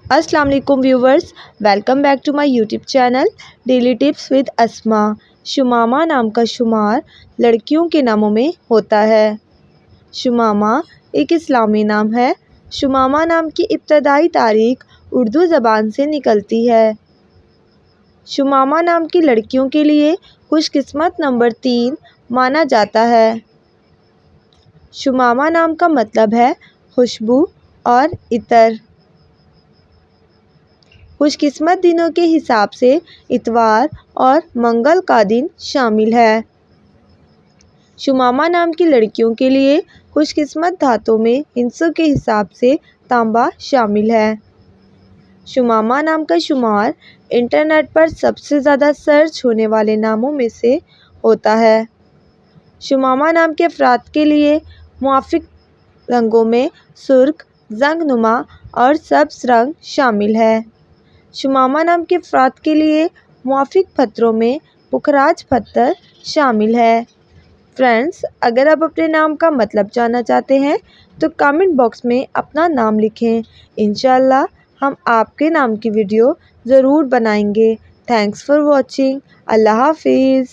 अस्सलाम वालेकुम viewers, welcome back to my YouTube channel daily tips with Asma. शुमामा नाम का शुमार लड़कियों के नामों में होता है। शुमामा एक इस्लामी नाम है। शुमामा नाम की इब्तदाई तारीख उर्दू ज़बान से निकलती है। शुमामा नाम की लड़कियों के लिए खुशकिस्मत नंबर 3 माना जाता है। शुमामा नाम का मतलब है खुशबू और इतर। खुशकिस्मत दिनों के हिसाब से इतवार और मंगल का दिन शामिल है। शुमामा नाम की लड़कियों के लिए खुशकिस्मत धातों में हिस्सों के हिसाब से तांबा शामिल है। शुमामा नाम का शुमार इंटरनेट पर सबसे ज़्यादा सर्च होने वाले नामों में से होता है। शुमामा नाम के अफराद के लिए मुआफ़िक रंगों में सुर्ख, जंगनुमा और सब्ज़ रंग शामिल है। शुमामा नाम के अफराद के लिए मुआफ़िक पत्थरों में पुखराज पत्थर शामिल है। फ्रेंड्स, अगर आप अपने नाम का मतलब जानना चाहते हैं तो कमेंट बॉक्स में अपना नाम लिखें। इंशाअल्लाह हम आपके नाम की वीडियो ज़रूर बनाएंगे। Thanks for watching. अल्लाह हाफिज़।